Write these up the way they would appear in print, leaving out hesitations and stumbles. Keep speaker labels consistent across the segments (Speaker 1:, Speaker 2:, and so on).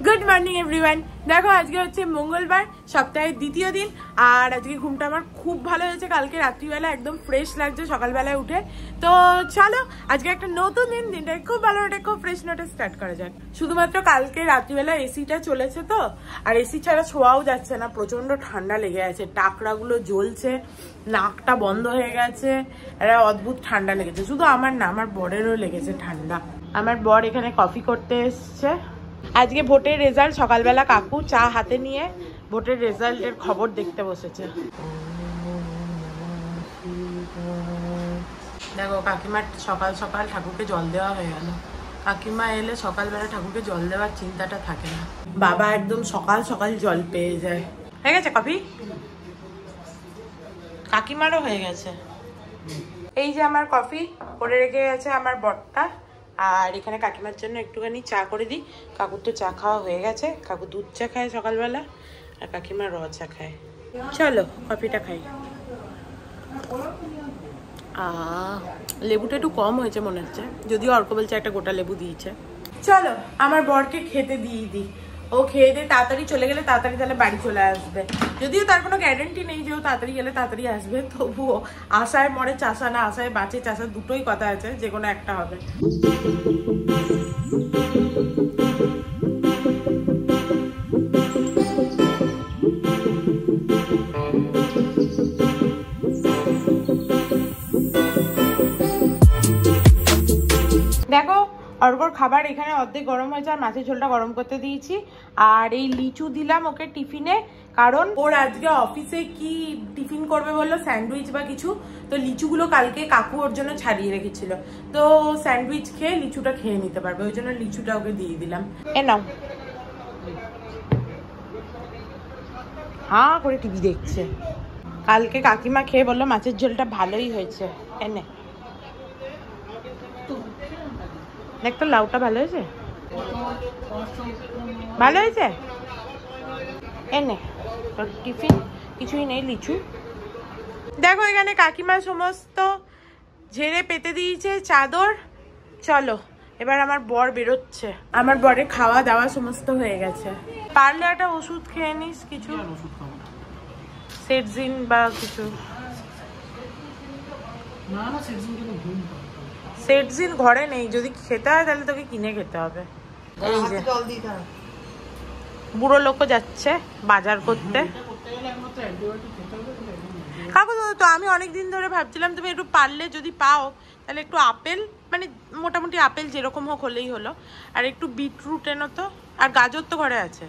Speaker 1: Good morning everyone. দেখো আজকে হচ্ছে মঙ্গলবার, সপ্তাহের দ্বিতীয় দিন। আর আজকে ঘুমটা আমার খুব ভালো হয়েছে। কালকে রাত্রিবেলা একদম ফ্রেশ লাগছে সকালবেলায় উঠে। তো চলো আজকে একটা নতুন দিন, দিনটাকে খুব ভালো একটা খুব ফ্রেশ নোটে স্টার্ট করা যাক। শুধুমাত্র কালকে রাত্রিবেলা এসিটা চলেছে তো, আর এসি ছাড়া শোয়াও যাচ্ছে না, প্রচন্ড ঠান্ডা লেগে আছে, টাকরাগুলো জ্বলছে, নাকটা বন্ধ হয়ে গেছে, একটা অদ্ভুত ঠান্ডা লেগেছে। শুধু আমার না, আমার বরেরও লেগেছে ঠান্ডা। আমার বর এখানে কফি করতে এসছে। আজকে ভোটের রেজাল্ট, সকালবেলা কাকু চা হাতে নিয়ে ভোটের রেজাল্টের খবর দেখতে বসেছে। দেখো কাকিমার সকাল সকাল ঠাকুরকে জল দেওয়া হয়ে গেল। কাকিমা এলে সকালবেলা ঠাকুরকে জল দেওয়ার চিন্তাটা থাকে না, বাবা একদম সকাল সকাল জল পেয়ে যায়। হয়ে গেছে কফি? কাকিমারও হয়ে গেছে। এই যে আমার কফি করে রেখে গেছে আমার বরটা। আর এখানে কাকিমার জন্য একটুখানি চা করে দিই। কাকুর তো চা খাওয়া হয়ে গেছে, কাকু দুধ চা খায় সকালবেলা, আর কাকিমা র চা খায়। চলো কফিটা খাই। লেবুটা একটু কম হয়েছে মনে হচ্ছে, যদিও অর্ক বলছে একটা গোটা লেবু দিয়েছে। চলো আমার বরকে খেতে দিয়ে দিই। ও খেয়ে দিয়ে তাড়াতাড়ি চলে গেলে তাড়াতাড়ি তাহলে বাড়ি চলে আসবে। যদিও তার কোনো গ্যারেন্টি নেই যে ও তাড়াতাড়ি গেলে তাড়াতাড়ি আসবে, তবুও আশায় মরে চাষা, না আশায় বাঁচে চাষা, দুটোই কথা আছে, যে কোনো একটা হবে। দেখো অর্ঘর খাবার এখানে অর্ধেক গরম হয়েছে, আর মাছের ঝোলটা গরম করতে দিয়েছি। আর এই লিচু দিলাম ওকে টিফিনে, কারণ ওর আজকে অফিসে কি টিফিন করবে বললো, স্যান্ডউইচ বা কিছু। তো লিচুগুলো কালকে কাকু ওর জন্য ছাড়িয়ে রেখেছিল, তো স্যান্ডউইচ খেয়ে লিচুটা খেয়ে নিতে পারবে, ওই জন্য লিচুটা ওকে দিয়ে দিলাম। এ নাও। হ্যাঁ করে টিভি দেখছে। কালকে কাকিমা খেয়ে বললো মাছের ঝোলটা ভালোই হয়েছে। এনে দেখ তো, লাউটা ভালো হয়েছে, ভালো হয়েছে। এনে তোর টিফিন কিছুই নেই, লিচু। দেখো এখানে কাকিমা সমস্ত ঝেড়ে পেতে দিয়েছে চাদর। চলো এবার আমার বর বেরোচ্ছে। আমার বরের খাওয়া দাওয়া সমস্ত হয়ে গেছে। পারলে একটা ওষুধ খেয়ে নিস, কিছু সেটজিন বা কিছু। সেটজিন ঘরে নেই, যদি খেতে হয় তাহলে তোকে কিনে খেতে হবে। এই যে বুড়ো লোকও যাচ্ছে বাজার করতে। কাকু তো আমি অনেকদিন ধরে ভাবছিলাম তুমি একটু পারলে যদি পাও তাহলে একটু আপেল, মানে মোটামুটি আপেল যেরকম হোক হলেই হলো, আর একটু বিটরুট এনো তো, আর গাজর তো ঘরে আছে।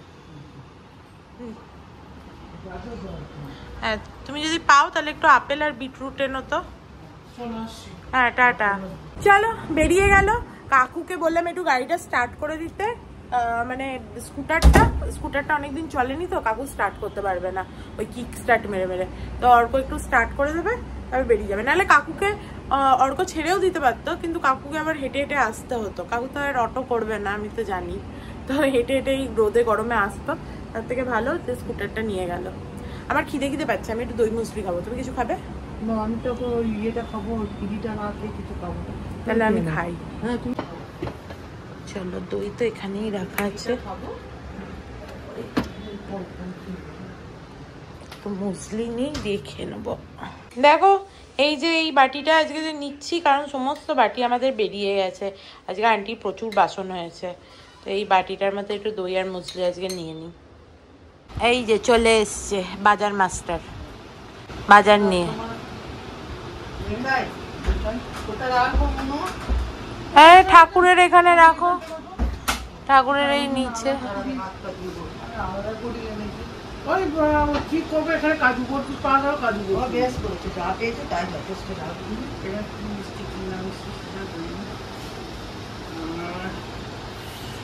Speaker 1: হ্যাঁ তুমি যদি পাও তাহলে একটু আপেল আর বিটরুট এনো তো। হ্যাঁ টাটা। চলো বেরিয়ে গেল। কাকুকে বললাম একটু গাড়িটা স্টার্ট করে দিতে, মানে স্কুটারটা অনেকদিন চলেনি তো, কাকু স্টার্ট করতে পারবে না ওই কিক স্টার্ট মেরে মেরে, তো অর্ক একটু স্টার্ট করে দেবে, তারপর বেরিয়ে যাবে। নাহলে কাকুকে অর্ক ছেড়েও দিতে পারতো, কিন্তু কাকুকে আবার হেঁটে হেঁটে আসতে হতো। কাকু তো আর অটো করবে না, আমি তো জানি, তো হেঁটে হেঁটেই রোদে গরমে আসতো, তার থেকে ভালো যে স্কুটারটা নিয়ে গেল। আমার খিদে পাচ্ছে, আমি একটু দই মুসলি খাবো। তুমি কিছু খাবে?
Speaker 2: আমি তো ইয়েটা খাবো, টিভিটা না খেয়ে কিছু খাবো।
Speaker 1: তাহলে আমি খাই। হ্যাঁ তুমি চলো, দই তো এখানেই রাখা আছে, তো মুসলি নেই, দেখে নেবো। দেখো এই যে এই বাটিটা আজকে যে নিচ্ছি, কারণ সমস্ত বাটি আমাদের বেরিয়ে গেছে, আজকে আন্টির প্রচুর বাসন হয়েছে, তো এই বাটিটার মধ্যে একটু দই আর মুসলি আজকে নিয়ে নিই। এই যে চলে এসছে বাজার মাস্টার, বাজার নিয়ে। হ্যাঁ ঠাকুরের এখানে রাখো, ঠাকুরের এই নিচে।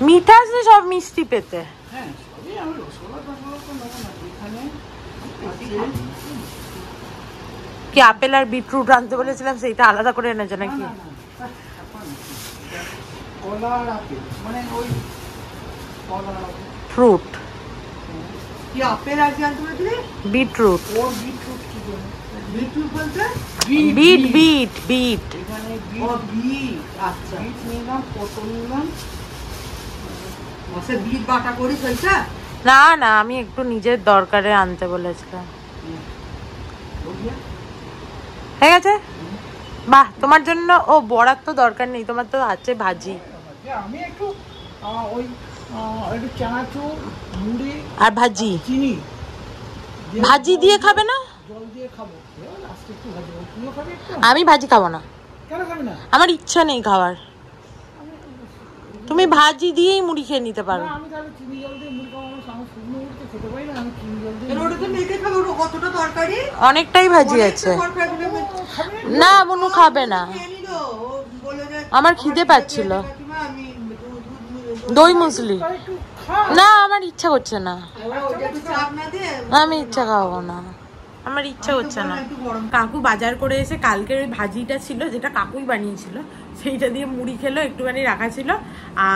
Speaker 1: মিঠা আছে সব মিষ্টি পেতে। কি আপেল আর বিটরুট আনতে বলেছিলাম, সেইটা আলাদা করে এনেছে নাকি? ফ্রুট কি আপেল আর কি আনতে বলেছিলে? বিটরুট। ও বিটরুট কি বলে? বিটরুট বলতে বিট এখানে বিট। ও বিট, আচ্ছা। বিট নিলাম, পটল নিলাম,
Speaker 2: বিট বাটা করিস ওইটা?
Speaker 1: না না, আমি একটু নিজের দরকারে আনতে বলেছিলাম। ঠিক আছে, বাহ। তোমার জন্য ও বড়ার তো দরকার নেই, তোমার তো আছে ভাজি।
Speaker 2: আমি একটু ওই একটু চানাচুর, মুড়ি
Speaker 1: আর ভাজি,
Speaker 2: চিনি
Speaker 1: ভাজি দিয়ে খাবে না?
Speaker 2: জল দিয়ে খাবো। লাস্টে একটু ভাজি। তুইও খাবি একটু?
Speaker 1: আমি ভাজি খাবো না।
Speaker 2: কেন খাবি না?
Speaker 1: আমার ইচ্ছা নেই খাওয়ার। তুমি ভাজি দিয়েই মুড়ি খেয়ে নিতে পারো।
Speaker 2: আমি তাহলে চিনি জল দিয়ে মুড়ি খাবো। আমার শুকনো মুড়ি তো খেতে পারি না, আমি চিনি জল দিয়ে। ওটা তো মেখে খাবো। ওটা কতটা তরকারি?
Speaker 1: অনেকটাই ভাজি আছে। না মনু খাবে না, আমার খিদে পাচ্ছিল। দই মুসলি না, আমার ইচ্ছা করছে না, আমি ইচ্ছা খাবো না, আমার ইচ্ছা হচ্ছে না। কাকু বাজার করে এসে কালকের ওই ভাজিটা ছিল যেটা কাকুই বানিয়েছিল, সেইটা দিয়ে মুড়ি খেলো, একটুখানি রাখা ছিল।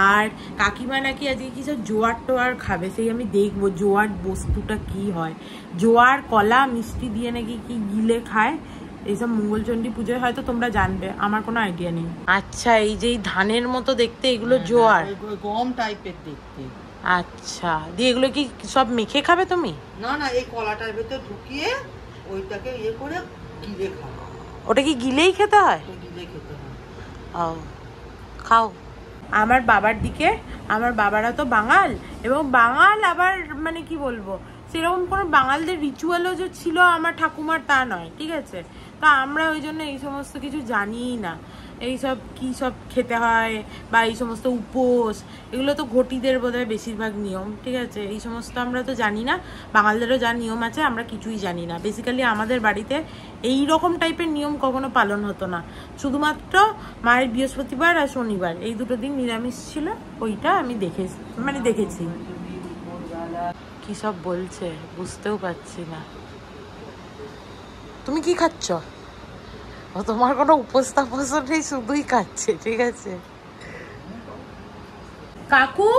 Speaker 1: আর কাকিমা নাকি আজকে কি সব জোয়ার টোয়ার খাবে, সেই আমি দেখবো জোয়ার বস্তুটা কি হয়। জোয়ার কলা মিষ্টি দিয়ে নাকি কি গিলে খায়, এইসব মঙ্গলচণ্ডী পুজোয় হয়তো তোমরা জানবে, আমার কোনো আইডিয়া নেই। আচ্ছা, এই যে ধানের মতো দেখতে এগুলো জোয়ার,
Speaker 2: গম টাইপের দেখতে।
Speaker 1: আচ্ছা, দিয়ে এগুলো কি সব মেখে খাবে তুমি?
Speaker 2: না না, এই কলাটার ভেতর ঢুকিয়ে ওইটাকে ইয়ে করে গিলে খাও।
Speaker 1: ওটা কি গিলেই খেতে হয়?
Speaker 2: গিলে খেতে হয়।
Speaker 1: ও খাও। আমার বাবার দিকে, আমার বাবারা তো বাঙাল, এবং বাঙাল আবার মানে কি বলবো, সেরকম কোনো বাঙালদের রিচুয়ালও যে ছিল আমার ঠাকুমার তা নয়, ঠিক আছে? তা আমরা ওই জন্য এই সমস্ত কিছু জানিই না, এইসব কী সব খেতে হয় বা এই সমস্ত উপোস, এগুলো তো ঘটিদের বোধহয় বেশিরভাগ নিয়ম, ঠিক আছে? এই সমস্ত আমরা তো জানি না। বাঙালদেরও যা নিয়ম আছে আমরা কিছুই জানি না। বেসিক্যালি আমাদের বাড়িতে এই রকম টাইপের নিয়ম কখনো পালন হতো না, শুধুমাত্র মায়ের বৃহস্পতিবার আর শনিবার এই দুটো দিন নিরামিষ ছিল, ওইটা আমি দেখেছি। কি সব বলছে বুঝতেও পারছি না। তুমি কি খাচ্ছ? ও তোমার কোনো উপস্থাপন নেই, শুধুই খাচ্ছে, ঠিক আছে? কাকু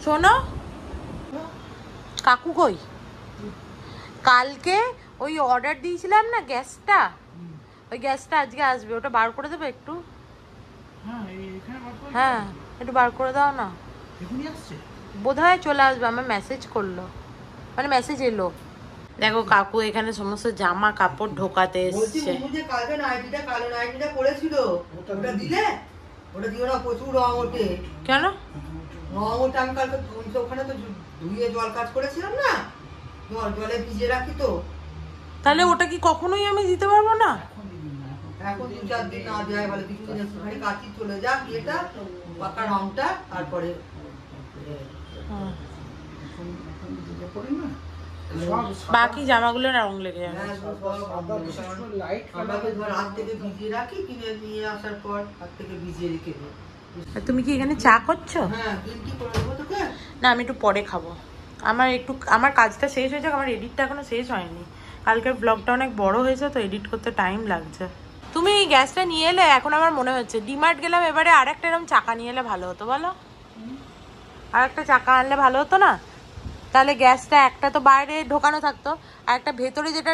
Speaker 1: শোনো, কাকু কই? কালকে ওই অর্ডার দিয়েছিলাম না গ্যাসটা, ওই গ্যাসটা আজকে আসবে, ওটা বার করে দেবে একটু? হ্যাঁ একটু বার করে দাও না। বোধহয় চলে আসবে, আমার মেসেজ করলো, মানে মেসেজ এলো। দেখো কাকু এখানে সমস্ত জামা কাপড় ঢোকাতে এসছে। কেন? তাহলে ওটা কি কখনোই আমি দিতে পারবো না?
Speaker 2: এখন 2-4 দিন না দেয় বলে, কিছুদিন একটুখানি কাটি চলে যাক, এটা পাকা রংটা, তারপরে
Speaker 1: বাকি জামাগুলো রং লেগে যাবে। তুমি কি এখানে চা করছো? না আমি একটু পরে খাবো, আমার কাজটা শেষ হয়েছে, আমার এডিটটা এখনো শেষ হয়নি। কালকের ব্লগটা অনেক বড় হয়েছে তো এডিট করতে টাইম লাগছে। তুমি এই গ্যাসটা নিয়ে এলে, এখন আমার মনে হচ্ছে ডিমার্ট গেলাম, এবারে আর একটা এরকম চাকা নিয়ে এলে ভালো হতো, বলো? আর একটা চাকা আনলে ভালো হতো না? তাহলে গ্যাসটা একটা তো বাইরে ঢোকানো থাকতো, আর একটা ভেতরে যেটা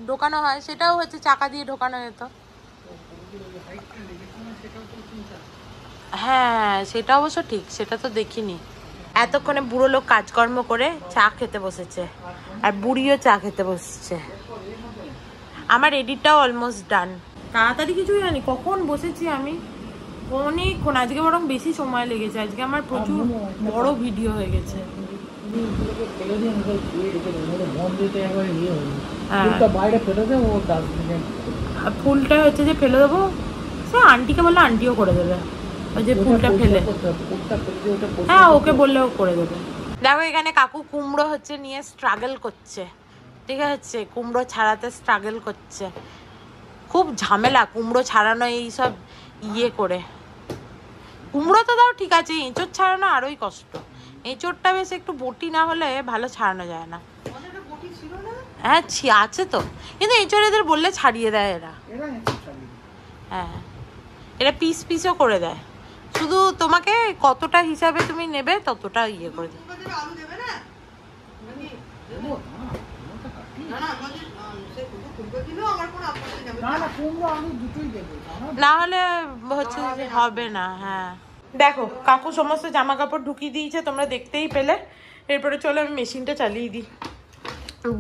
Speaker 1: ঢোকানো হয় সেটাও হচ্ছে চাকা দিয়ে ঢোকানো যেত। হ্যাঁ সেটা অবশ্য ঠিক, সেটা তো দেখিনি। এতক্ষণে বুড়ো লোক কাজকর্ম করে চা খেতে বসেছে, আর বুড়িও চা খেতে বসছে। আমার এডিটটাও অলমোস্ট ডান, তাড়াতাড়ি কিছুই জানি কখন বসেছি আমি, অনেকক্ষণ, আজকে বরং বেশি সময় লেগেছে, আজকে আমার প্রচুর বড় ভিডিও হয়ে গেছে। ফুলটা হচ্ছে যে ফেলে দেবো, সে আন্টিকে বললে আন্টিও করে দেবে, ওই যে ফুলটা ফেলে, হ্যাঁ ওকে বললেও করে দেবে। দেখো এখানে কাকু কুমড়ো হচ্ছে নিয়ে স্ট্রাগল করছে, ঠিক আছে? কুমড়ো ছাড়াতে স্ট্রাগল করছে, খুব ঝামেলা কুমড়ো ছাড়ানো, এইসব ইয়ে করে। কুমড়ো তো দাও ঠিক আছে, এঁচোড় ছাড়ানো আরোই কষ্ট। এঁচোড়টা বেশ একটু বটি না হলে ভালো ছাড়ানো যায় না। হ্যাঁ আছে তো, কিন্তু এঁচোড় এদের বললে ছাড়িয়ে দেয় এরা। হ্যাঁ এরা পিস পিসও করে দেয়, শুধু তোমাকে কতটা হিসাবে তুমি নেবে ততটা ইয়ে করে দেয়। না হলে হচ্ছে হবে না। হ্যাঁ দেখো কাকু সমস্ত জামা কাপড় ঢুকিয়ে দিয়েছে, তোমরা দেখতেই পেলে। এরপরে চলো আমি মেশিনটা চালিয়ে দিই।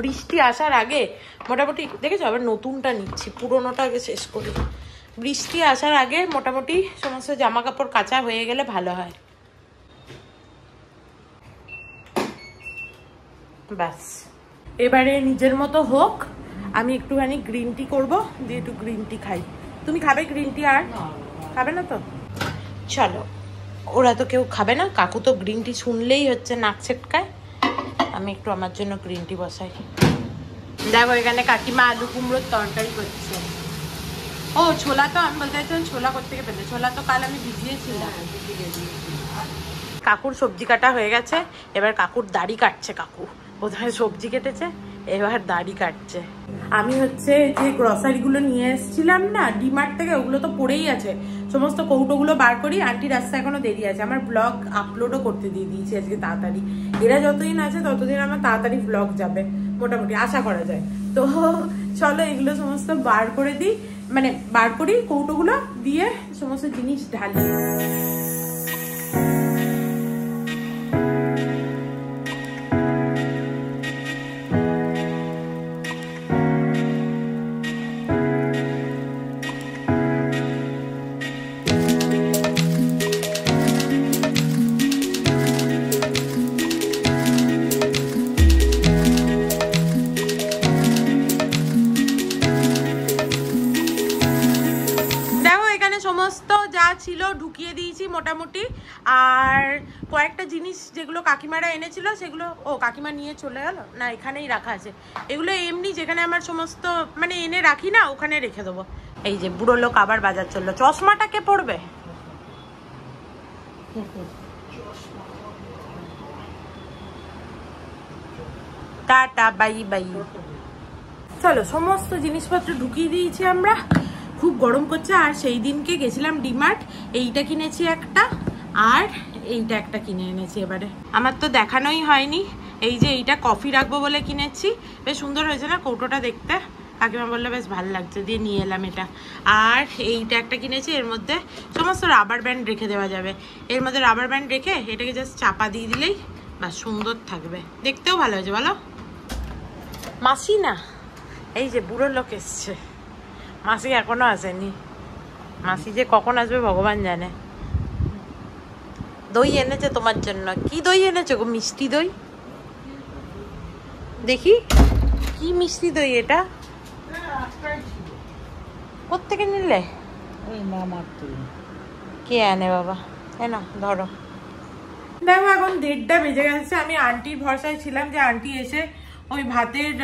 Speaker 1: বৃষ্টি আসার আগে মোটামুটি দেখেছো, আবার নতুনটা নিচ্ছি, পুরোনোটা আগে শেষ করি। বৃষ্টি আসার আগে মোটামুটি সমস্ত জামা কাপড় কাচা হয়ে গেলে ভালো হয়। ব্যাস, এবারে নিজের মতো হোক। আমি একটুখানি গ্রিন টি করবো, দিয়ে একটু গ্রিন টি খাই। তুমি খাবে গ্রিন টি? আর খাবে না তো চলো, ওরা তো কেউ খাবে না। কাকু তো গ্রিন টি শুনলেই হচ্ছে নাক ছেটকায়। আমি একটু আমার জন্য গ্রিন টি বসাই। দেখো এখানে কাকিমা আলু কুমড়োর তরকারি করছে। ও ছোলা, তো আমি বলতে চাইছিলাম ছোলা কোত্থেকে পেলে। ছোলা তো কাল আমি ভিজিয়েছিলাম। কাকুর সবজি কাটা হয়ে গেছে, এবার কাকুর দাড়ি কাটছে। কাকু প্রথমে সবজি কেটেছে, এবার দাড়ি কাটছে। আমি হচ্ছে যে গ্রসারিগুলো নিয়ে এসেছিলাম না ডিমার্ট থেকে, ওগুলো তো পড়েই আছে। সমস্ত কৌটোগুলো বার করি। আন্টির রাস্তা এখনো দেরি আছে। আমার ব্লগ আপলোডও করতে দিয়ে দিয়েছি আজকে তাড়াতাড়ি। এরা যতদিন আছে ততদিন আমার তাড়াতাড়ি ব্লগ যাবে মোটামুটি, আশা করা যায়। তো চলো এগুলো সমস্ত বার করে দিই, মানে বার করি কৌটোগুলো দিয়ে সমস্ত জিনিস ঢালি। সমস্ত যা ছিল ঢুকিয়ে দিয়েছি মোটামুটি। আর কয়েকটা জিনিস যেগুলো কাকিমারা এনেছিল সেগুলো কাকিমা নিয়ে চলে গেল না, এখানেই রাখা আছে। এগুলো এমনি যেখানে আমার সমস্ত মানে এনে রাখি না, ওখানে রেখে দেবো। এই যে বুড়ো লোক আবার বাজার চললো। চশমাটা কে পড়বে? Tata bye bye. চলো সমস্ত জিনিসপত্র ঢুকিয়ে দিয়েছি আমরা। খুব গরম করছে। আর সেই দিনকে গেছিলাম ডিমার্ট, এইটা কিনেছি একটা, আর এইটা একটা কিনে এনেছি। এবারে আমার তো দেখানোই হয়নি, এই যে এইটা কফি রাখবো বলে কিনেছি। বেশ সুন্দর হয়েছে না কৌটোটা দেখতে? কাকিমা বললে বেশ ভালো লাগছে, দিয়ে নিয়ে এলাম এটা। আর এইটা একটা কিনেছি, এর মধ্যে সমস্ত রাবার ব্যান্ড রেখে দেওয়া যাবে। এর মধ্যে রাবার ব্যান্ড রেখে এটাকে জাস্ট চাপা দিয়ে দিলেই বাস সুন্দর থাকবে, দেখতেও ভালো হয়েছে বলো? মাসি না, এই যে বুড়ো লোক এসছে। মাসি এখনো আসেনি। মাসি যে কখন আসবে ভগবান জানে। দই এনেছে তোমার জন্য। কি দই এনেছে গো? মিষ্টি দই। দেখি কি মিষ্টি দই এটা? কোত্থেকে নিলে? কে আনে বাবা? না ধরো। দেখো এখন 1:30 বেজে গেছে। আমি আন্টির ভরসায় ছিলাম যে আন্টি এসে ওই ভাতের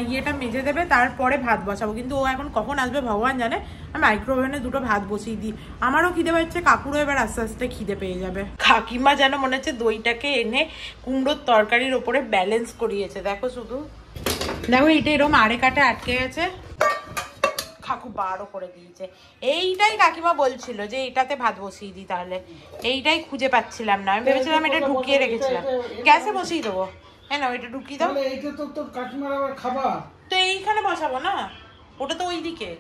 Speaker 1: ইয়েটা মেজে দেবে, তারপরে ভাত বসাবো। কিন্তু ও এখন কখন আসবে ভগবান জানে। আমি মাইক্রোওভেনে 2টো ভাত বসিয়ে দিই। আমারও খিদে পাচ্ছে, কাকুরও এবার আস্তে আস্তে খিদে পেয়ে যাবে। কাকিমা যেন মনে হচ্ছে দইটাকে এনে কুমড়োর তরকারির ওপরে ব্যালেন্স করিয়েছে। দেখো শুধু, দেখো এইটা এরকম আড়ে কাটে আটকে গেছে, কাকু বারও করে দিয়েছে। এইটাই কাকিমা বলছিল যে এইটাতে ভাত বসিয়ে দিই, তাহলে এইটাই খুঁজে পাচ্ছিলাম না। আমি ভেবেছিলাম এটা ঢুকিয়ে রেখেছিলাম, গ্যাসে বসিয়ে দেবো। হ্যাঁ না, ওইটা ঢুকিয়ে দাও।
Speaker 3: এইটা তো তোর কাকিমার আবার খাবার,
Speaker 1: তো এইখানে বসাবো না? ওটা তো ওইদিকে,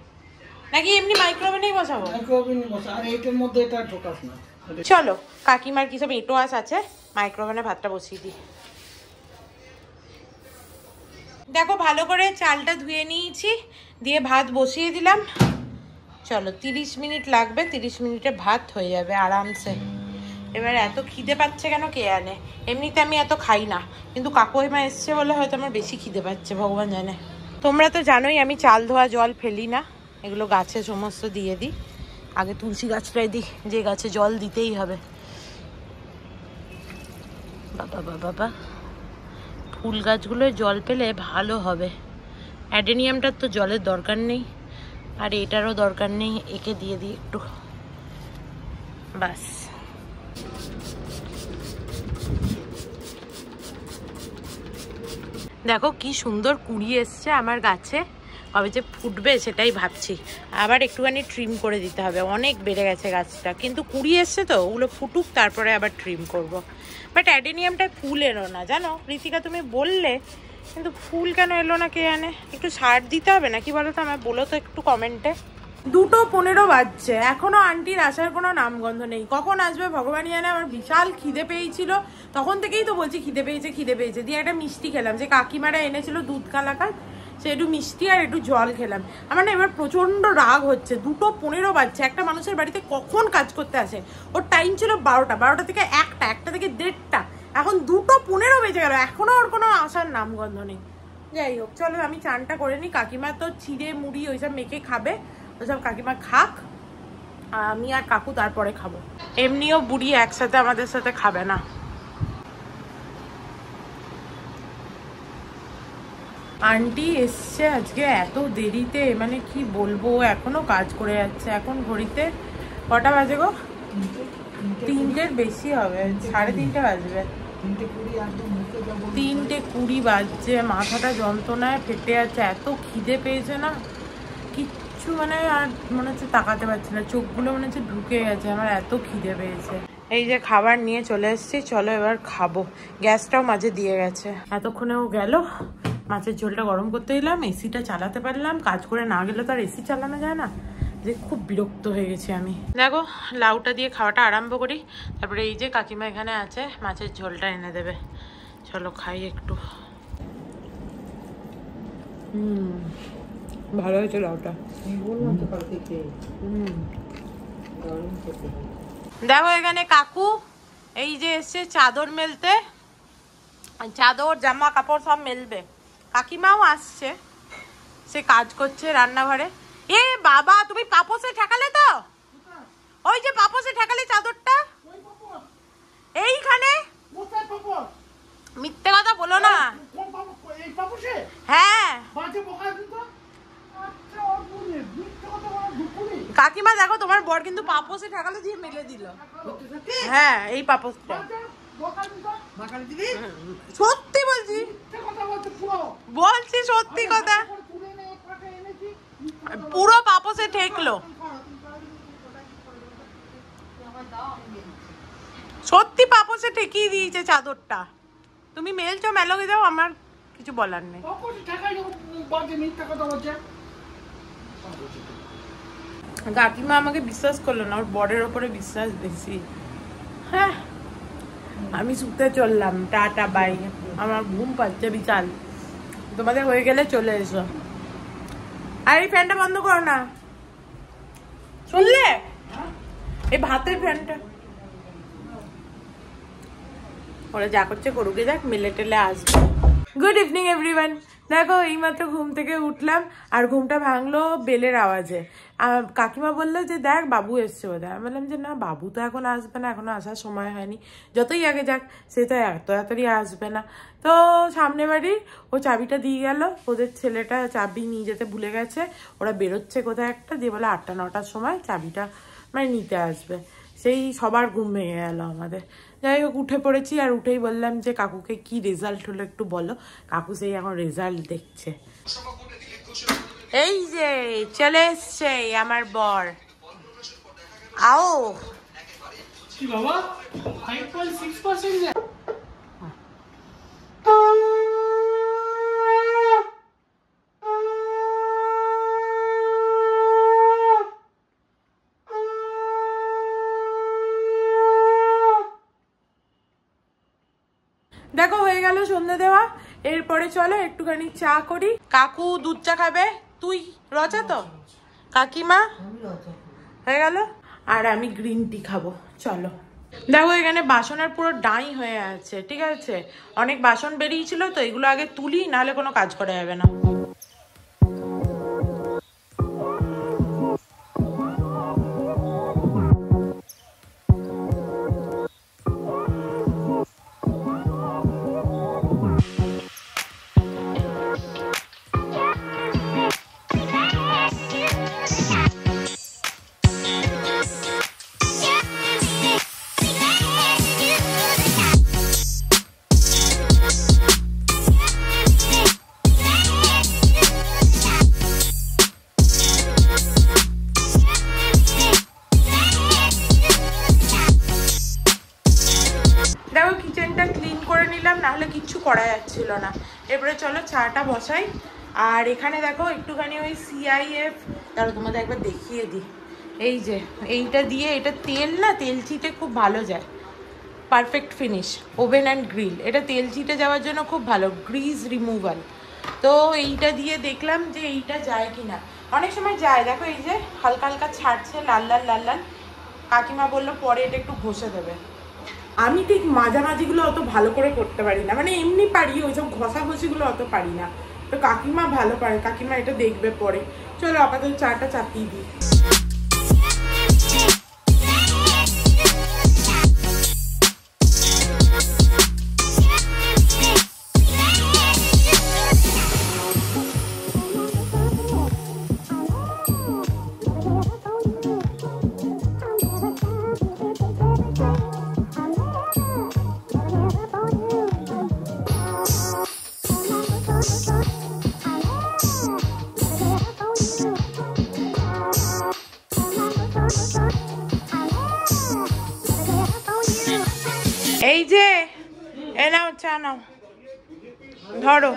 Speaker 1: নাকি এমনি মাইক্রোওভেনেই বসাবো?
Speaker 3: মাইক্রোওভেনে বসা, আর এইটার মধ্যে এটা ঢোকাস না।
Speaker 1: চলো কাকিমার কি সব এটো আস আছে, মাইক্রোওভেনে ভাতটা বসিয়ে দিই। দেখো ভালো করে চালটা ধুয়ে নিয়েছি, দিয়ে ভাত বসিয়ে দিলাম। চলো 30 মিনিট লাগবে, 30 মিনিটে ভাত হয়ে যাবে আরামসে। এবার এত খিদে পাচ্ছে কেন কে জানে। এমনিতে আমি এত খাই না, কিন্তু কাকুমা এসছে বলে হয়তো আমার বেশি খিদে পাচ্ছে ভগবান জানে। তোমরা তো জানোই আমি চাল ধোয়া জল ফেলি না, এগুলো গাছে সমস্ত দিয়ে দিই। আগে তুলসী গাছটাই দিই, যে গাছে জল দিতেই হবে। বাবা বাবা বাবা, ফুল গাছগুলোয় জল পেলে ভালো হবে। অ্যাডেনিয়ামটার তো জলের দরকার নেই, আর এটারও দরকার নেই। একে দিয়ে দিই একটু, বাস। দেখো কি সুন্দর কুড়ি এসছে আমার গাছে, কবে যে ফুটবে সেটাই ভাবছি। আবার একটুখানি ট্রিম করে দিতে হবে, অনেক বেড়ে গেছে গাছটা। কিন্তু কুড়ি এসছে তো, ওগুলো ফুটুক তারপরে আবার ট্রিম করব। বাট অ্যাডেনিয়ামটায় ফুল এলো না জানো ঋতিকা, তুমি বললে, কিন্তু ফুল কেন এলো না কে জানে। একটু সার দিতে হবে নাকি বলো তো, আমার বলো তো একটু কমেন্টে। 2:15 বাজছে, এখনো আন্টির আসার কোনো নামগন্ধ নেই। কখন আসবে ভগবানই জানে। আমার বিশাল খিদে পেয়েছিল, তখন থেকেই তো বলছি খিদে পেয়েছে। দিয়ে একটা মিষ্টি খেলাম, যে কাকিমারা এনেছিল দুধ কালাকাঁদ, সে একটু মিষ্টি আর একটু জল খেলাম। আমার না এবার প্রচন্ড রাগ হচ্ছে। 2:15 বাজছে, একটা মানুষের বাড়িতে কখন কাজ করতে আসে? ওর টাইম ছিল 12টা থেকে 1টা থেকে 1:30, এখন 2:15 বেজে গেল, এখনো ওর কোনো আসার নামগন্ধ নেই। যাই হোক, চলো আমি চানটা করে নিই। কাকিমা তো চিড়ে মুড়ি ওইসব মেখে খাবে, ওইসব কাকিমা খাক, আমি আর কাকু তারপরে খাবো। এমনিও বুড়ি একসাথে আমাদের সাথে খাবে না। আন্টি এসছে আজকে এত দেরিতে, মানে কি বলবো, এখনো কাজ করে যাচ্ছে। এখন ঘড়িতে কটা বাজে গো? 3টের বেশি হবে, 3:30 বাজবে। 3:20 বাজছে, মাথাটা যন্ত্রণায় ফেটে যাচ্ছে, এত খিদে পেয়েছে না, কিচ্ছু মানে আর মনে হচ্ছে তাকাতে পারছি না, চোখগুলো মনে হচ্ছে ঢুকে গেছে, আমার এত খিদে পেয়েছে। এই যে খাবার নিয়ে চলে এসেছি, চলো এবার খাবো। গ্যাসটাও মাঝে দিয়ে গেছে, এতক্ষণেও গেল। মাছের ঝোলটা গরম করতে দিলাম, এসিটা চালাতে পারলাম, কাজ করে না গেলে তো আর এসি চালানো যায় না, যে খুব বিরক্ত হয়ে গেছি আমি। দেখো লাউটা দিয়ে খাওয়াটা আরম্ভ করি, তারপরে এই যে কাকিমা এখানে আছে, মাছের ঝোলটা এনে দেবে। চলো খাই একটু। ভালো হয়েছে লাউটা। দেখো এখানে কাকু এই যে এসছে চাদর মেলতে, চাদর জামা কাপড় সব মেলবে। কাকিমাও আসছে, সে কাজ করছে রান্নাঘরে। এ বাবা, তুমি পাপোসে ঠেকালে তো? ওই যে পাপোসে ঠেকালে চাদরটা এইখানে। মিথ্যে কথা বলো না। হ্যাঁ কাকিমা, দেখো তোমার বর কিন্তু পাপোসে ঠেকালে দিয়ে মেলে দিল। হ্যাঁ এই পাপোসটা সত্যি বলছি, সত্যি কথা, পুরো পাপোসে ঠেকলো, সত্যি পাপোসে ঠেকিয়ে দিয়েছে চাদরটা। তুমি মেলছো মেলোকে যাও, আমার কিছু বলার নেই। কাকিমা আমাকে বিশ্বাস করলো না, ওর বরের ওপরে বিশ্বাস বেশি। হ্যাঁ আমি শুতে চললাম, টাটা বাই, আমার ঘুম পাচ্ছে বিশাল। তোমাদের হয়ে গেলে চলে এসো। আর এই ফ্যানটা বন্ধ করো না, শুনলে? এই ভাতের ফ্যানটা। ওরা যা করছে করুকে যাক, মিলে টেলে আসবে। Good evening everyone. দেখো এইমাত্র ঘুম থেকে উঠলাম, আর ঘুমটা ভাঙলো বেলের আওয়াজে। কাকিমা বললো যে দেখ বাবু এসছে বোধ হয়। আমি বললাম যে না, বাবু তো এখন আসবে না, এখনো আসার সময় হয়নি, যতই আগে যাক সে তো এত তাড়াতাড়ি আসবে না। তো সামনে বাড়ির ও চাবিটা দিয়ে গেল, ওদের ছেলেটা চাবি নিয়ে যেতে ভুলে গেছে, ওরা বেরোচ্ছে কোথায় একটা, দিয়ে বলে 8টা-9টার সময় চাবিটা মানে নিতে আসবে। সেই সবার ঘুম ভেঙে গেল আমাদের। যাই হোক উঠে পড়েছি, আর উঠেই বললাম যে কাকুকে কি রেজাল্ট হলো একটু বলো। কাকু সেই এখন রেজাল্ট দেখছে। এই যে চলে এসছে আমার বর। আও
Speaker 3: কি বাবা 5.6%?
Speaker 1: দেখো হয়ে গেল সন্ধ্যে দেওয়া, এরপরে চলো একটুখানি চা করি। কাকু দুধ চা খাবে, তুই রচা তো, কাকিমা হয়ে গেল, আর আমি গ্রিন টি খাবো। চলো দেখো এখানে বাসনের পুরো ডাই হয়ে আছে, ঠিক আছে? অনেক বাসন বেরিয়েছিল তো, এগুলো আগে তুলি, নাহলে কোনো কাজ করা যাবে না। নাহলে কিচ্ছু করা যাচ্ছিল না। এরপরে চলো চাটা বসাই। আর এখানে দেখো একটুখানি ওই CIF তাহলে তোমাদের একবার দেখিয়ে দিই। এই যে এইটা দিয়ে, এটা তেল না, তেল চিটে খুব ভালো যায়, perfect finish, oven and grill. এটা তেল চিটে যাওয়ার জন্য খুব ভালো, গ্রিজ রিমুভাল। তো এইটা দিয়ে দেখলাম যে এইটা যায় কি না। অনেক সময় যায়, দেখো এই যে হালকা হালকা ছাড়ছে, লাল লাল লাল লাল। কাকিমা বললো পরে এটা একটু ঘষে দেবে। আমি ঠিক মাঝামাঝিগুলো অত ভালো করে করতে পারি না, মানে এমনি পারি, ওইসব ঘষাঘষিগুলো অত পারি না। তো কাকিমা ভালো পারে, কাকিমা এটা দেখবে পরে। চলো আপাতত চাটা চাপিয়ে দিই। এই যে এ নাও চা নাও, ধরো।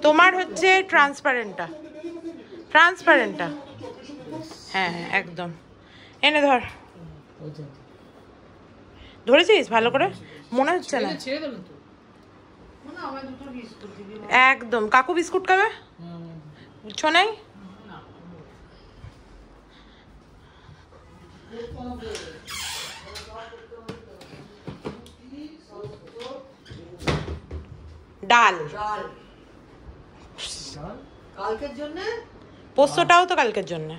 Speaker 1: তোমার হচ্ছে ট্রান্সপারেন্টটা, ট্রান্সপারেন্টটা, হ্যাঁ হ্যাঁ একদম। এনে ধর, ধরেছিস ভালো করে? মনে হচ্ছে না একদম। কাকু বিস্কুট খাবে? বুঝছো নাই? ডাল,
Speaker 2: কালকের জন্য
Speaker 1: পোস্তটাও তো কালকের জন্য।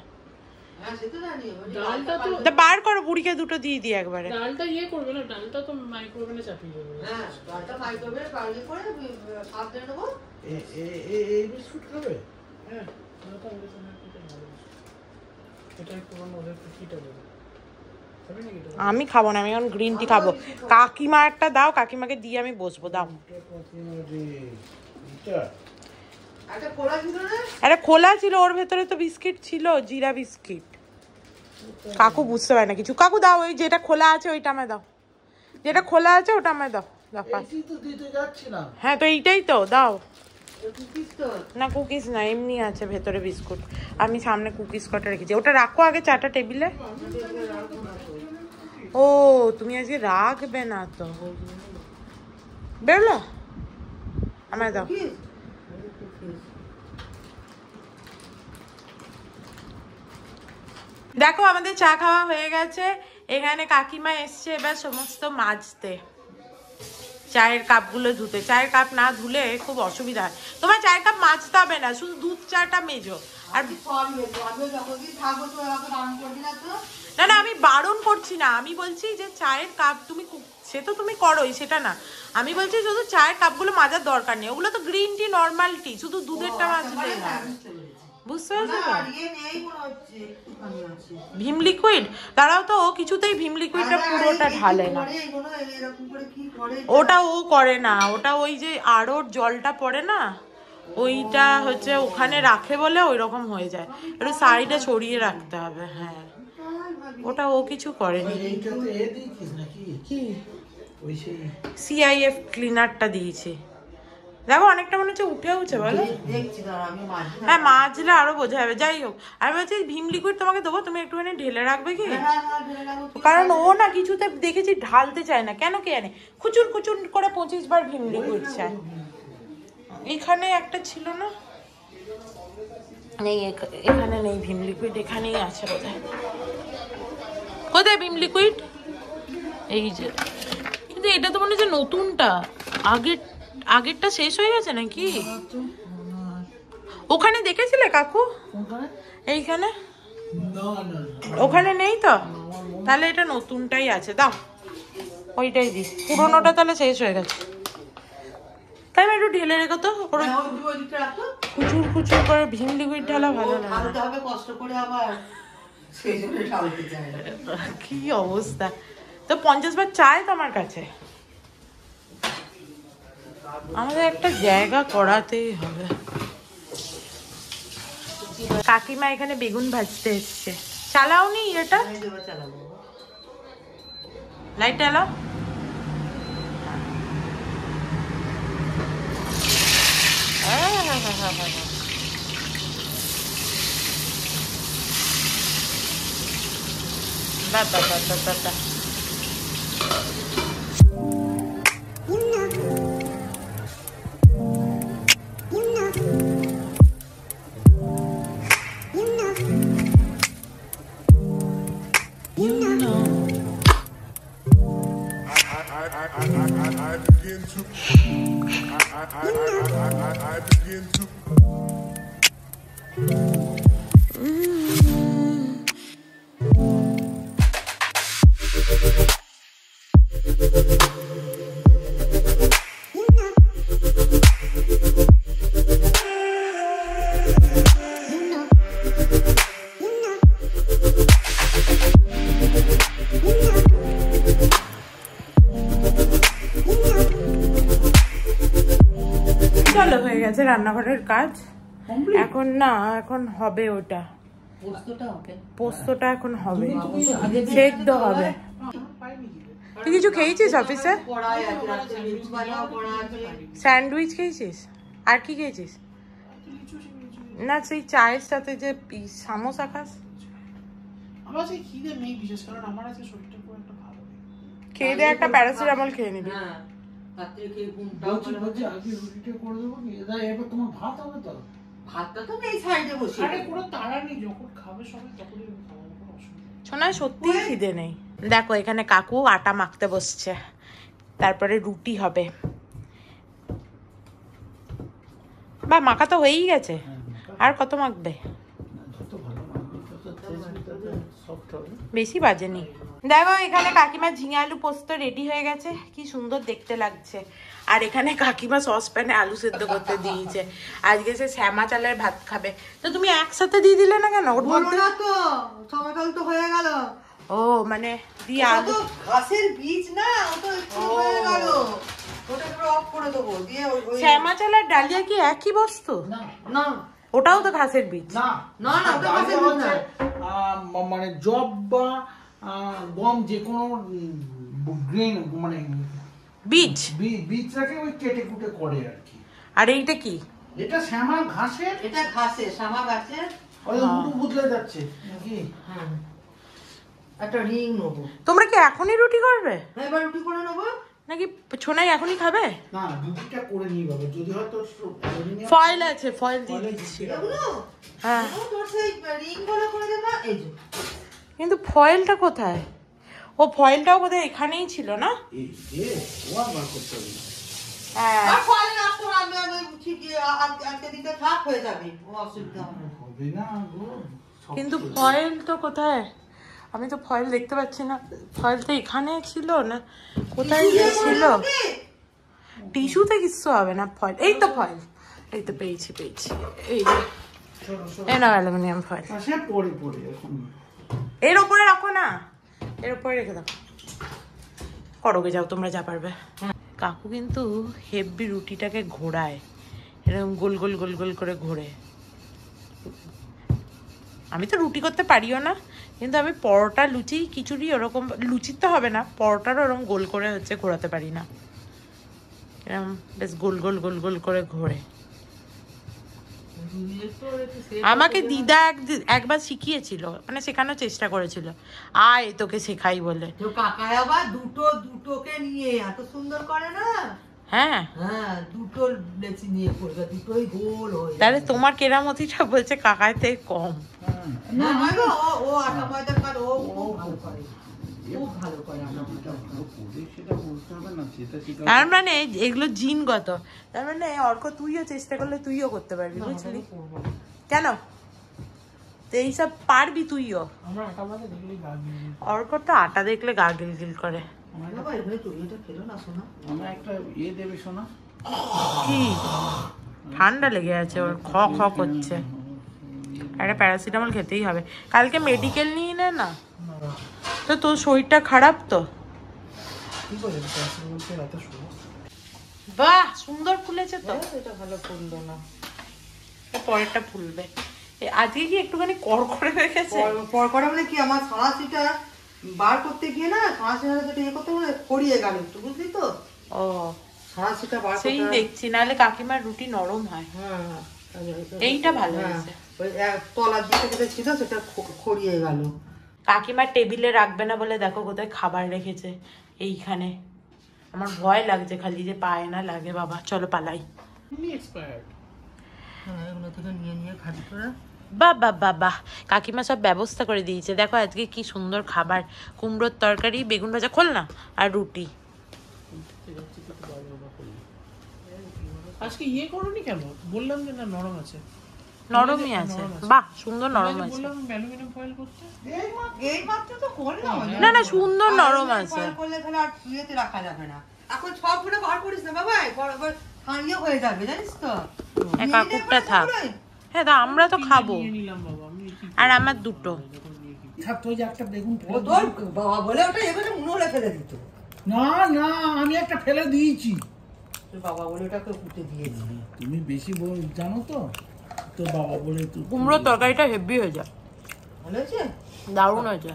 Speaker 2: হ্যাঁ সে তো জানি।
Speaker 3: ডালটা
Speaker 1: তা বার করো, বুড়িকে দুটো দিয়ে দিই একবারে।
Speaker 3: ডালটা ইয়ে করবে না, ডালটা তো মাইক্রোওভেনে চাপিয়ে দেবে।
Speaker 2: হ্যাঁ ডালটা মাইক্রোওয়েভে পারলে করে ভাত দিয়ে দেবো।
Speaker 4: এই বিস্কুট খাবে?
Speaker 3: হ্যাঁ ডালটা ওদের জন্য একটা ভালো এটা একটু ওদের কুকিটা দেবে।
Speaker 1: আমি খাবো না, আমি এখন গ্রিন টি খাবো। কাকিমা একটা দাও, কাকিমাকে দিয়ে আমি বসবো। দাও। আরে খোলা ছিল, ওর ভেতরে তো বিস্কিট ছিল, জিরা বিস্কিট। কাকু বুঝতে পারে না কিছু। কাকু দাও, ওই যেটা খোলা আছে ওইটা আমায় দাও, যেটা খোলা আছে ওটা আমায় দাও। হ্যাঁ তো এইটাই তো দাও না। কুকিজ না, এমনি আছে ভেতরে বিস্কুট। আমি সামনে কুকিজ কটা রেখেছি, ওটা রাখো আগে চাটা টেবিলে। ও তুমি আজকে রাখবে না তো, বেরোলো? আমায় দাও। দেখো আমাদের চা খাওয়া হয়ে গেছে। এখানে কাকিমা এসছে এবার সমস্ত মাজতে, চায়ের কাপগুলো ধুতে। চায়ের কাপ না ধুলে খুব অসুবিধা হয়। তোমার চায়ের কাপ মাজতে হবে না, শুধু দুধ চাটা মেজো। আর না না আমি বারণ করছি না, আমি বলছি যে চায়ের কাপ তুমি, সে তো তুমি করোই, সেটা না। আমি বলছি শুধু চায়ের কাপগুলো মাজার দরকার নেই, ওগুলো তো গ্রিন টি, নর্মাল টি, শুধু দুধেরটা মাজলেই না। বুঝতে পারছো তো? ভীম লিকুইড দাঁড়াও তো, ও কিছুতেই ভীম লিকুইডটা পুরোটা ঢালে না। ওটা ও করে না, ওটা ওই যে আড়োর জলটা পড়ে না, ওইটা হচ্ছে ওখানে রাখে বলে ওই রকম হয়ে যায়, একটু সাইডে ছড়িয়ে রাখতে হবে। হ্যাঁ ওটা ও কিছু করেনি। CIF ক্লিনারটা দিয়েছি, দেখো অনেকটা মনে হচ্ছে উঠে উঠছে বলো। হ্যাঁ মাজলে আরো বোঝা যাবে। যাই হোক, আমি বলছি ভীম লিকুইড তোমাকে দেবো, তুমি একটুখানি ঢেলে রাখবে কি? কারণ ও না কিছুতে দেখেছি ঢালতে চায় না, কেন কে জানে, খুচুর খুচুর করে 25 বার ভীম লিকুইড চায়। এখানে একটা ছিল না, নেই এখানে নেই ভীম লিকুইড, এখানেই আছে বোধহয়। কোথায় ভীম লিকুইড? এই যে, কিন্তু এটা তো মনে হচ্ছে নতুনটা, আগেরটা শেষ হয়ে গেছে নাকি? ওখানে দেখেছিলে কাকু? এইখানে ওখানে নেই তো, তাহলে এটা নতুনটাই আছে। দাও ওইটাই দি, পুরোনোটা তাহলে শেষ হয়ে গেছে। তাই একটু ঢেলে রেখো তো, খুচুর খুচুর করে ভীম লিকুইড ঢালা ভালো না। কি অবস্থা, তো 50 বার চায় তো আমার কাছে। আমাদের একটা জায়গা করাতেই হবে। কাকিমা এখানে বেগুন ভাজতে এসছে। চালাও নি এটা, লাইট চালাও। বাবা বাবা বাবা
Speaker 5: I begin to
Speaker 1: চলো হয়ে গেছে রান্নাঘরের কাজ এখন না এখন হবে ওটা পোস্তটা এখন হবে সেদ্ধ হবে তুই কিছু খেয়েছিস অফিসে স্যান্ডউইচ খেয়েছিস আর কি খেয়েছিস না সেই চায়ের সাথে যে সামোসা খাস
Speaker 3: আমার সেই খিদে নেই বিশেষ কারণ আমার আজকে শরীরটা খুব একটা ভালো নেই
Speaker 1: খেয়ে দিয়ে একটা প্যারাসিটামল খেয়ে নিবি
Speaker 4: বলছি আগে রুটিটা করে দেবো কি এবার তোমার ভাত হবে তো
Speaker 2: ভাতটা তো এই সাইডে বসে
Speaker 3: আরে কোনো তাড়া নেই যখন খাবে সবাই তখনই খাওয়া কোনো অসুবিধা নেই
Speaker 1: শোনায় সত্যিই খিদে নেই দেখো এখানে কাকু আটা মাখতে বসছে তারপরে রুটি হবে বা মাখা তো হয়েই গেছে আর কত মাখবে বেশি বাজেনি দেখো এখানে কাকিমা ঝিঙে আলু পোস্ত রেডি হয়ে গেছে কি সুন্দর দেখতে লাগছে আর এখানে কাকিমা সসপ্যানে আলু সেদ্ধ করতে দিয়েছে আজকে সে শ্যামা চালের ভাত খাবে তো তুমি একসাথে দিয়ে দিলে না কেন ওর মধ্যে
Speaker 2: না তো টমেটো তো হয়ে গেল
Speaker 1: ও মানে দিয়ে আলু
Speaker 2: ঘাসের বীজ না ও তো একটু হয়ে গেল ওটা পুরো অফ করে দেবো দিয়ে
Speaker 1: শ্যামা চাল আর ডালিয়া কি একই বস্তু
Speaker 2: না
Speaker 1: ওটাও তো ঘাসের বীজ
Speaker 4: না
Speaker 2: না না ওটা ঘাসের বীজ না
Speaker 4: মানে জব বা গম যে কোনো গ্রেন মানে
Speaker 1: বীজ
Speaker 4: বীজটাকে ওই কেটে কুটে করে আর কি
Speaker 1: আর এইটা কি
Speaker 4: এটা শ্যামা ঘাসের
Speaker 2: এটা ঘাসের শ্যামা ঘাসের
Speaker 4: ওই বদলে যাচ্ছে নাকি
Speaker 2: হ্যাঁ একটা রিং নেবো
Speaker 1: তোমরা কি এখনই রুটি করবে
Speaker 2: এবার রুটি করে নেবো
Speaker 1: নাকি ছোনাই এখনই খাবে
Speaker 4: না রুটিটা করে নিয়ে যাবে যদি হয়তো
Speaker 1: ফয়েল আছে ফয়েল দিয়ে দিচ্ছি
Speaker 2: এগুলো
Speaker 1: হ্যাঁ
Speaker 2: তোর সেই রিং গুলো করে দেবা এই যে
Speaker 1: কিন্তু ফয়েলটা কোথায় ও ফয়েলটাও বোধহয় এখানেই ছিল না
Speaker 4: এই যে ওয়ান বার করতে হবে
Speaker 1: হ্যাঁ
Speaker 2: আর ফয়েল না তো আমি ঠিক আজকে দিতে থাক হয়ে যাবে ও অসুবিধা
Speaker 4: হবে না গো
Speaker 1: কিন্তু ফয়েল তো কোথায় আমি তো ফয়েল দেখতে পাচ্ছি না ফয়েল তো এখানে ছিল না কোথায় ছিল টিস্যুতে কিছু হবে না ফয়েল এই তো ফয়েল এই তো পেয়েছি এই যে এই না অ্যালুমিনিয়াম ফয়েল
Speaker 4: সে পরে পরে এখন
Speaker 1: এর উপরে রাখো না এর উপরে রেখে দাও করোগে যাও তোমরা যা পারবে কাকু কিন্তু হেভি রুটিটাকে ঘোরায় এরকম গোল গোল গোল গোল করে ঘোরে আমি তো রুটি করতে পারিও না কিন্তু আমি পরোটা লুচি খিচুড়ি ওরকম লুচির তো হবে না পরোটারও ওরকম গোল করে হচ্ছে ঘোরাতে পারি না এরকম বেশ গোল গোল গোল গোল করে ঘোরে আমাকে দিদা একবার শিখিয়েছিল মানে শেখানোর চেষ্টা করেছিল আয় তোকে শেখাই বলে
Speaker 2: তো কাকা আবার দুটোকে নিয়ে এত সুন্দর করে না
Speaker 1: হ্যাঁ
Speaker 2: হ্যাঁ দুটো লেচি নিয়ে করবে দুটোই গোল হয়ে
Speaker 1: তাহলে তোমার কেরামতিটা বলছে কাকার থেকে কম
Speaker 2: না গো ও আটা ময়দার কাজ ও খুব ভালো করে খুব ভালো করে আটা ময়দা
Speaker 4: সেটা বলতে হবে না সেটা
Speaker 1: তার মানে এগুলো জিনগত তার মানে অর্ক তুইও চেষ্টা করলে তুইও করতে পারবি বুঝলি কেন তো এইসব পারবি তুইও
Speaker 3: আমরা আটা মাঝে দেখলেই গা গিয়ে
Speaker 1: অর্ক তো আটা দেখলে গা গিলগিল করে
Speaker 2: বাবা এভাবে চুরিটা খেলো না শোনা
Speaker 4: আমরা একটা দেবে শোনা
Speaker 1: কি ঠান্ডা লেগে আছে ওর খ খ করছে একটা প্যারাসিটামল খেতেই হবে কালকে মেডিকেল নিয়ে নে না তো তোর শরীরটা খারাপ তো
Speaker 3: কি করে বলছে রাতে শুনো
Speaker 1: বাহ সুন্দর ফুলেছে তো
Speaker 2: এটা ভালো ফুললো না
Speaker 1: পরেরটা ফুলবে আজকে কি একটুখানি কড়কড়ে হয়ে গেছে
Speaker 2: পর করে মানে কি আমার সাঁড়াশিটা বার করতে গিয়ে না সাঁড়াশিটা যেটা ইয়ে করতে গেলে ছড়িয়ে গেল একটু বুঝলি তো
Speaker 1: ও
Speaker 2: সাঁড়াশিটা বার
Speaker 1: সেই
Speaker 2: করতে
Speaker 1: দেখছি নাহলে কাকিমার রুটি নরম হয়
Speaker 2: হ্যাঁ
Speaker 1: এইটা ভালো
Speaker 2: হ্যাঁ
Speaker 1: হয়েছে
Speaker 2: ওই তলার দিকে যেটা ছিল সেটা খড়িয়ে গেল
Speaker 1: কাকিমার টেবিলে রাখবে না বলে দেখো কোথায় খাবার রেখেছে এইখানে। আমার ভয় লাগছে খালি যে পায় না লাগে। বাবা চলো পালাই।
Speaker 2: এগুলো থেকে নিয়ে নিয়ে খাবি তোরা।
Speaker 1: বাহ বাহ বাহ বাহ, কাকিমা সব ব্যবস্থা করে দিয়েছে। দেখো আজকে কি সুন্দর খাবার, কুমড়োর তরকারি, বেগুন ভাজা, খোল না, আর রুটি।
Speaker 3: আজকে ইয়ে করোনি কেন? বললাম যে না নরম আছে।
Speaker 1: নরমই আছে, বাহ সুন্দর নরম আছে।
Speaker 3: বললাম অ্যালুমিনিয়াম ফয়েল করতে।
Speaker 2: এই মাত্র তো করলাম।
Speaker 1: না না সুন্দর নরম আছে।
Speaker 2: করলে তাহলে আর ইয়েতে রাখা যাবে না। এখন সবগুলো বার করিস না বাবা, খাইয়ে হয়ে যাবে জানিস তো।
Speaker 1: কাকুরটা থাক। হ্যাঁ তা আমরা তো খাবো।
Speaker 3: নিলাম বাবা আমি।
Speaker 1: আর আমার দুটো।
Speaker 4: থাক তুই যে একটা বেগুন
Speaker 2: ও তোর বাবা বলে ওটা এবারে উনুনে ফেলে দিত।
Speaker 4: না না আমি একটা ফেলে দিয়েছি।
Speaker 2: তোর বাবা বলে ওটাকে কুটে দিয়েছি।
Speaker 4: তুমি বেশি জানো তো, তোর বাবা বলে তুই
Speaker 1: কুমড়োর তরকারিটা হেভি হয়ে যায়,
Speaker 2: ভালো হয়েছে,
Speaker 1: দারুণ হয়েছে।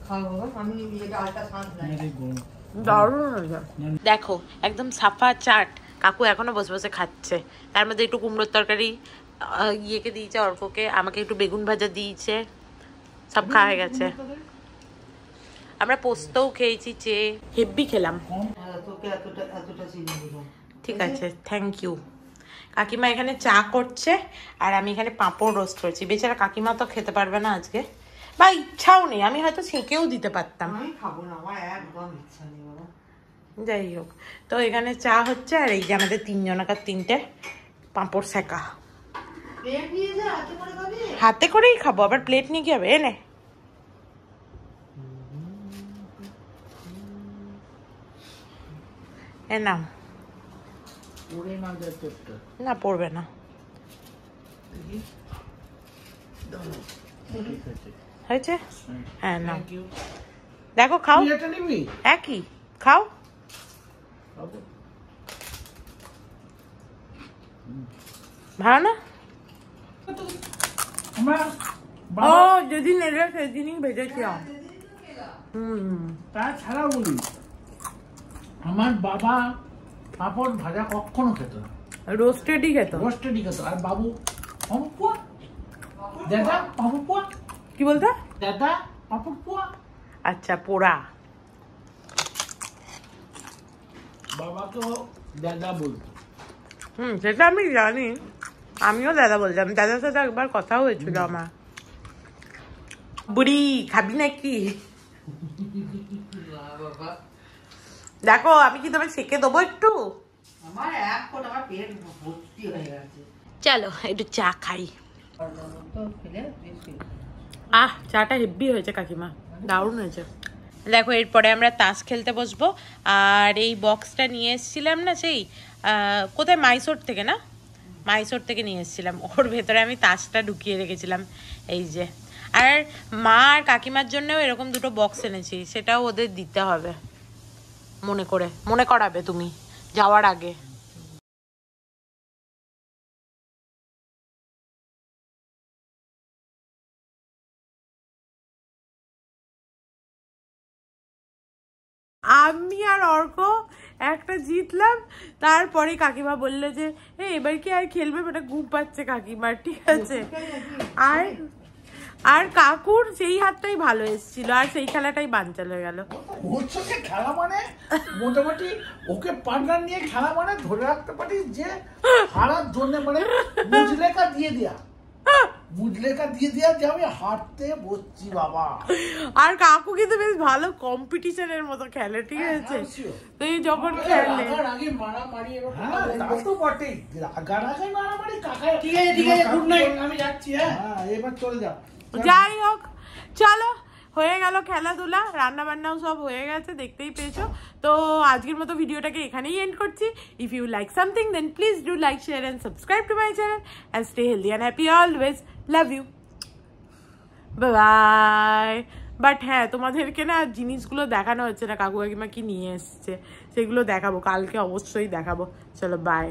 Speaker 2: খাও বাবা, আমি এটা আলটা শান্ত লাগে।
Speaker 1: দারুণ হয়েছে। দেখো একদম সাফা চাট। কাকু এখনো বসে বসে খাচ্ছে। তার মধ্যে একটু কুমড়োর তরকারি ইয়েকে দিয়েছে, অর্ককে, আমাকে একটু বেগুন ভাজা দিয়েছে, সব খাওয়া হয়ে গেছে। আমরা পোস্তও খেয়েছি, হেভি খেলাম।
Speaker 2: তোকে এতটা চিনি দিলাম।
Speaker 1: ঠিক আছে, থ্যাংক ইউ। কাকিমা এখানে চা করছে আর আমি এখানে পাঁপড় রোস্ট করছি। বেচারা কাকিমা তো খেতে পারবে না আজকে, বা ইচ্ছাও নেই। আমি হয়তো ছেঁকেও দিতে পারতাম।
Speaker 2: আমি খাবো না, আমার একদম ইচ্ছা নেই বাবা।
Speaker 1: যাই হোক, তো এখানে চা হচ্ছে আর এই যে আমাদের তিনজনাকার তিনটে পাঁপড় সেকা।
Speaker 2: প্লেট নিয়ে যা, হাতে করে খাবি?
Speaker 1: হাতে করেই খাবো, আবার প্লেট নিয়ে কি হবে? এনে এ নাও।
Speaker 4: পড়ে না যায় পেটটা।
Speaker 1: না পড়বে না। হয়েছে? হ্যাঁ নাও, দেখো খাও।
Speaker 4: এটা নিবি?
Speaker 1: একই খাও। ভালো না? ও যেদিন এলে সেদিনই ভেজেছিলাম।
Speaker 4: তাছাড়া বলি আমার বাবা পাঁপড় ভাজা কখনো খেত না,
Speaker 1: রোস্টেডই খেত।
Speaker 4: রোস্টেডই খেত। আর বাবু পাঁপড় পোয়া, দাদা পাঁপড় পোয়া।
Speaker 1: কি বলতো?
Speaker 4: দাদা পাঁপড় পোয়া।
Speaker 1: আচ্ছা পোড়া।
Speaker 4: বাবাকেও দাদা বলতো।
Speaker 1: সেটা আমি জানি, আমিও দাদা বলতাম। দাদার সাথে একবার কথা হয়েছিল আমার। বুড়ি খাবি নাকি? দেখো আমি কি তোমায় সেকে দেবো একটু?
Speaker 2: আমার এক ফোঁটা, আমার পেট ভর্তি হয়ে গেছে।
Speaker 1: চলো একটু চা খাই। চাটা হেভি হয়েছে কাকিমা, দারুণ হয়েছে। দেখো এরপরে আমরা তাস খেলতে বসবো। আর এই বক্সটা নিয়ে এসেছিলাম না, সেই কোথায়, মাইসোর থেকে না, মাইসোর থেকে নিয়ে এসেছিলাম। ওর ভেতরে আমি তাসটা ঢুকিয়ে রেখেছিলাম এই যে। আর মা আর কাকিমার জন্যও এরকম দুটো বক্স এনেছি, সেটাও ওদের দিতে হবে। মনে করাবে তুমি যাওয়ার আগে। আমি আর অর্ক একটা জিতলাম। তারপরে কাকিমা বললো যে এবার কি আর খেলবে, ওটা ঘুম পাচ্ছে কাকিমার, ঠিক আছে। আর কাকুর সেই হাতটাই ভালো এসেছিল, আর সেই খেলাটাই বানচাল হয়ে গেল।
Speaker 4: ওর সঙ্গে খেলা মানে মোটামুটি ওকে পার্টনার নিয়ে খেলা মানে ধরে রাখতে পারি যে হারার জন্য মানে মুজলেখা দিয়ে দেয়া, মুজলেখা দিয়ে দেয়া যে আমি হারতে বসছি বাবা।
Speaker 1: আর কাকু কিন্তু বেশ ভালো কম্পিটিশনের মতো খেলে, ঠিক আছে। তো এই যখন খেলে
Speaker 4: আগে মারামারি তো বটেই, রাগার আগে মারামারি কাকা। ঠিক আছে ঠিক আছে, গুড নাইট, আমি যাচ্ছি। হ্যাঁ এবার চলে যাও।
Speaker 1: যাই হোক চলো, হয়ে গেল খেলাধুলা, রান্না বান্নাও সব হয়ে গেছে, দেখতেই পেয়েছো। তো আজকের মতো ভিডিওটাকে এখানেই এন্ড করছি। If you like something then please do like, share and subscribe to my channel and stay healthy and happy always. Love you, bye bye. But হ্যাঁ, তোমাদেরকে না জিনিসগুলো দেখানো হচ্ছে না, কাকু কাকিমা কি নিয়ে এসছে সেগুলো দেখাবো কালকে, অবশ্যই দেখাবো। চলো বাই।